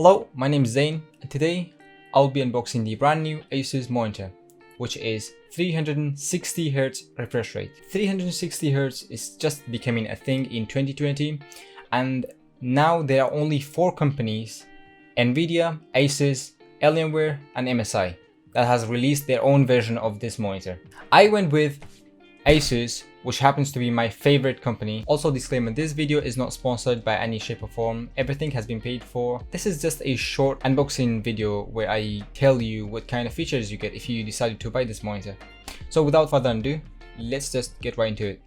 Hello, my name is Zain, and today I'll be unboxing the brand new ASUS monitor, which is 360Hz refresh rate. 360Hz is just becoming a thing in 2020, and now there are only 4 companies, Nvidia, ASUS, Alienware, and MSI, that has released their own version of this monitor. I went with ASUS, which happens to be my favorite company. Also, disclaimer, this video is not sponsored by any shape or form. Everything has been paid for. This is just a short unboxing video where I tell you what kind of features you get if you decided to buy this monitor. So without further ado, let's just get right into it.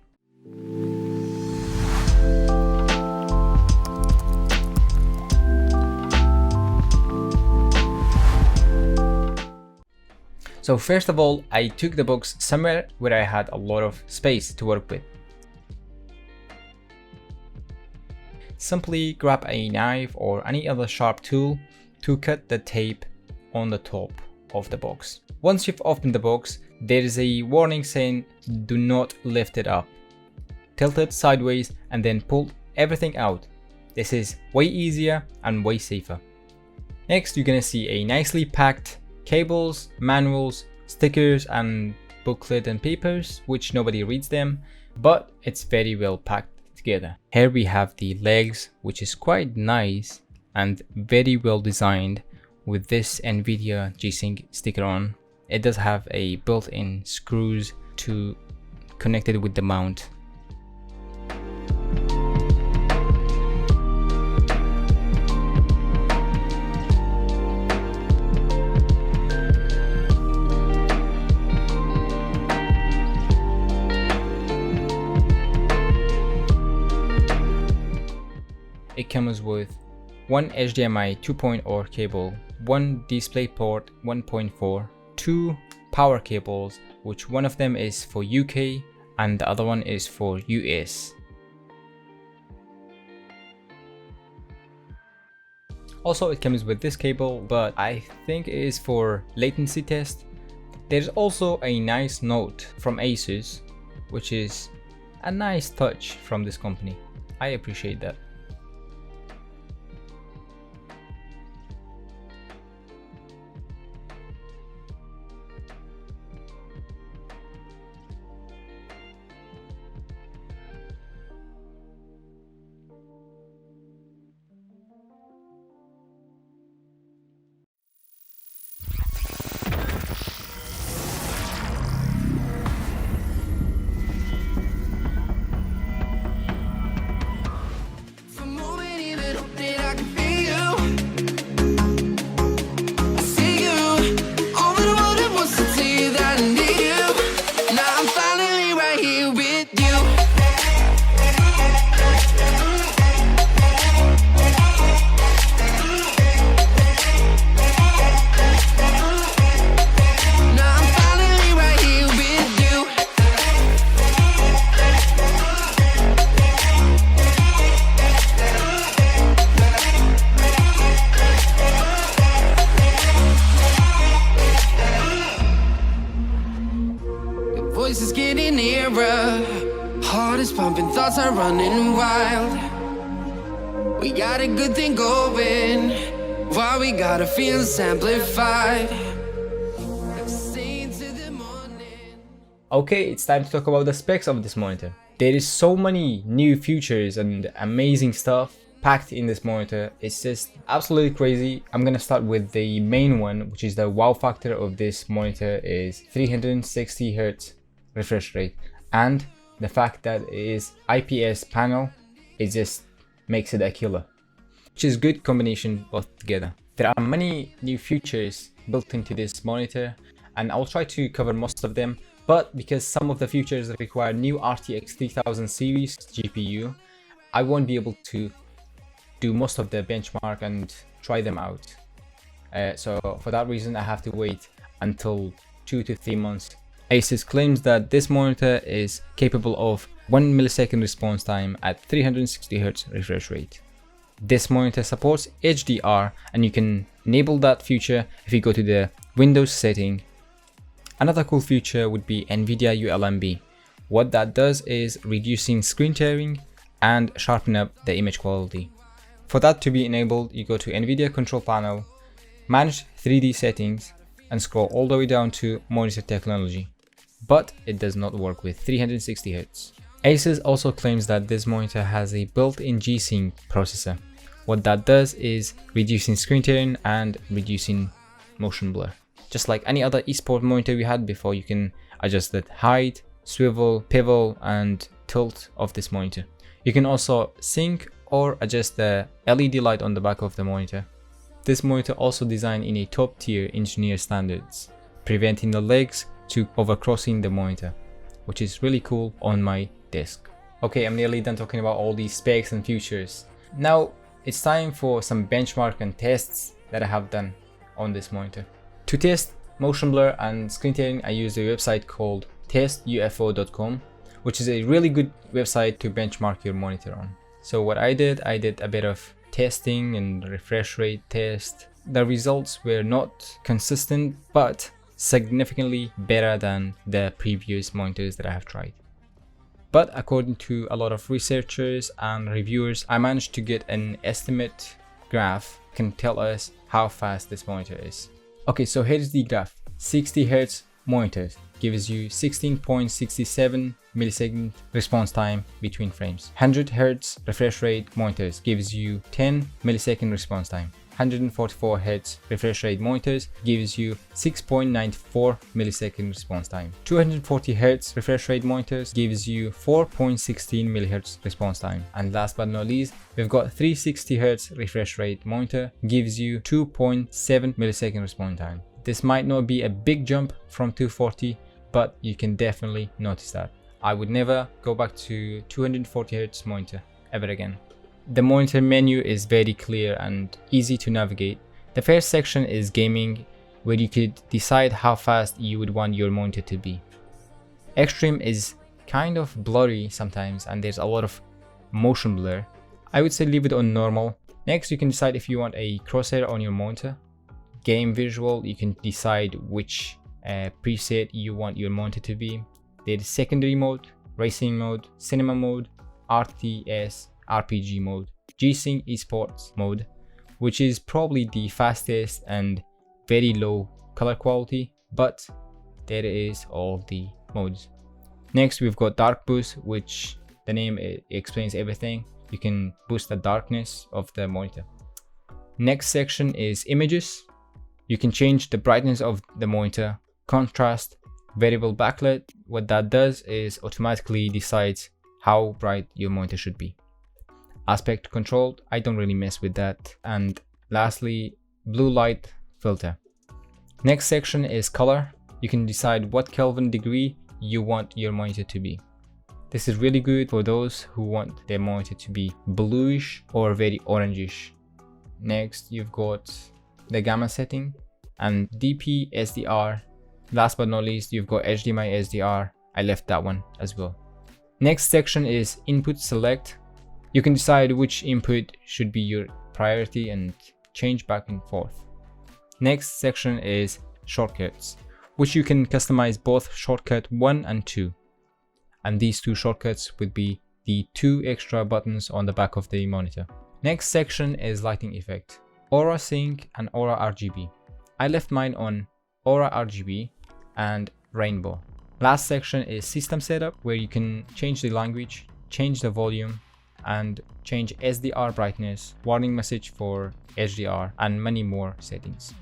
So first of all, I took the box somewhere where I had a lot of space to work with. Simply grab a knife or any other sharp tool to cut the tape on the top of the box. Once you've opened the box, there is a warning saying do not lift it up. Tilt it sideways and then pull everything out. This is way easier and way safer. Next, you're gonna see a nicely packed cables, manuals, stickers, and booklet and papers, which nobody reads them, but it's very well packed together. Here we have the legs, which is quite nice and very well designed with this Nvidia G-Sync sticker on. It does have a built-in screws to connect it with the mount. It comes with one HDMI 2.0 cable, one DisplayPort 1.4, 2 power cables, which one of them is for UK and the other one is for US. Also, it comes with this cable, but I think it is for latency test. There's also a nice note from ASUS, which is a nice touch from this company. I appreciate that. Voices getting nearer, heart is pumping, thoughts are running wild. We got a good thing going, while we got our feelings amplified. Okay, it's time to talk about the specs of this monitor. There is so many new features and amazing stuff packed in this monitor. It's just absolutely crazy. I'm gonna start with the main one, which is the wow factor of this monitor is 360Hz refresh rate, and the fact that it is IPS panel, it just makes it a killer, which is good combination both together. There are many new features built into this monitor and I'll try to cover most of them, but because some of the features require new RTX 3000 series GPU, I won't be able to do most of the benchmark and try them out. So for that reason I have to wait until 2 to 3 months. ASUS claims that this monitor is capable of 1 millisecond response time at 360Hz refresh rate. This monitor supports HDR and you can enable that feature if you go to the Windows setting. Another cool feature would be NVIDIA ULMB. What that does is reducing screen tearing and sharpen up the image quality. For that to be enabled, you go to NVIDIA control panel, manage 3D settings, and scroll all the way down to monitor technology. But it does not work with 360Hz. ASUS also claims that this monitor has a built-in G-Sync processor. What that does is reducing screen tearing and reducing motion blur. Just like any other eSport monitor we had before, you can adjust the height, swivel, pivot, and tilt of this monitor. You can also sync or adjust the LED light on the back of the monitor. This monitor also designed in a top-tier engineer standards, preventing the legs to overcrossing the monitor, which is really cool on my desk. Okay, I'm nearly done talking about all these specs and features. Now it's time for some benchmark and tests that I have done on this monitor. To test motion blur and screen tearing, I used a website called testufo.com, which is a really good website to benchmark your monitor on. So what I did a bit of testing and refresh rate test. The results were not consistent, but significantly better than the previous monitors that I have tried. But according to a lot of researchers and reviewers, I managed to get an estimate graph that can tell us how fast this monitor is. Okay, so here's the graph. 60Hz monitors gives you 16.67 millisecond response time between frames. 100Hz refresh rate monitors gives you 10 millisecond response time. 144Hz refresh rate monitors gives you 6.94 millisecond response time. 240Hz refresh rate monitors gives you 4.16 millihertz response time. And last but not least, we've got 360Hz refresh rate monitor gives you 2.7 millisecond response time. This might not be a big jump from 240, but you can definitely notice that. I would never go back to 240Hz monitor ever again. The monitor menu is very clear and easy to navigate. The first section is gaming, where you could decide how fast you would want your monitor to be. Extreme is kind of blurry sometimes and there's a lot of motion blur. I would say leave it on normal. Next, you can decide if you want a crosshair on your monitor. Game visual, you can decide which preset you want your monitor to be. There's secondary mode, racing mode, cinema mode, RTS, RPG mode, G-Sync esports mode, which is probably the fastest and very low color quality, but there is all the modes. Next, we've got dark boost, which the name explains everything. You can boost the darkness of the monitor. Next section is images. You can change the brightness of the monitor, contrast, variable backlight. What that does is automatically decides how bright your monitor should be. Aspect control, I don't really mess with that. And lastly, blue light filter. Next section is color. You can decide what Kelvin degree you want your monitor to be. This is really good for those who want their monitor to be bluish or very orangish. Next, you've got the gamma setting and DP SDR. Last but not least, you've got HDMI SDR. I left that one as well. Next section is input select. You can decide which input should be your priority and change back and forth. Next section is shortcuts, which you can customize both shortcut 1 and 2. And these two shortcuts would be the 2 extra buttons on the back of the monitor. Next section is lighting effect, Aura Sync and Aura RGB. I left mine on Aura RGB and Rainbow. Last section is system setup, where you can change the language, change the volume, and change SDR brightness, warning message for HDR, and many more settings.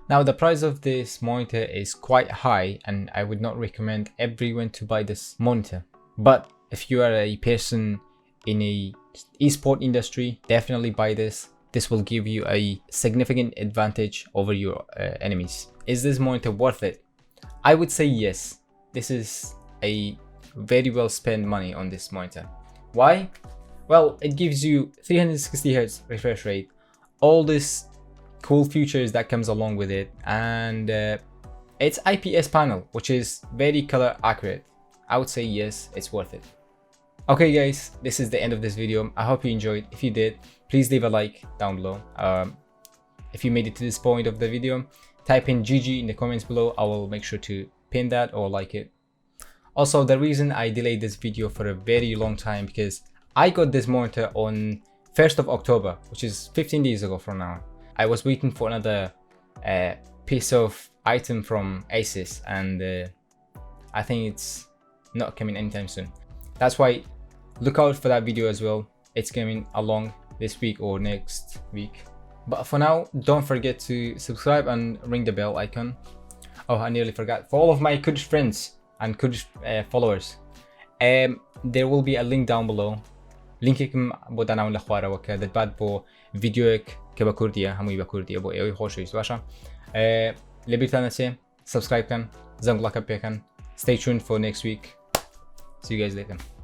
Now the price of this monitor is quite high and I would not recommend everyone to buy this monitor. But if you are a person in a esport industry, definitely buy this. This will give you a significant advantage over your enemies. Is this monitor worth it? I would say yes. This is a very well spent money on this monitor. Why? Well, it gives you 360Hz refresh rate, all this cool features that comes along with it, and it's IPS panel, which is very color accurate. I would say yes, it's worth it. Okay guys, this is the end of this video. I hope you enjoyed. If you did, please leave a like down below. If you made it to this point of the video, type in GG in the comments below. I will make sure to pin that or like it. Also, the reason I delayed this video for a very long time because I got this monitor on 1st of October, which is 15 days ago from now. I was waiting for another piece of item from ASUS, and I think it's not coming anytime soon. That's why look out for that video as well. It's coming along this week or next week. But for now, don't forget to subscribe and ring the bell icon. Oh, I nearly forgot. For all of my Kurdish friends and Kurdish followers, there will be a link down below. لینکێکم بۆ داناون لە خوارەوە کە دەتبات بۆ ڤیدۆیەک کە بە کوردیە هەمووی بە کوردیە بۆ ئێوەی خۆشەویست باشە لەبیرتان نەچێ سبسکرایب بکەن زەنگووڵەکە پێکەن. Stay tuned for next week. See you guys later.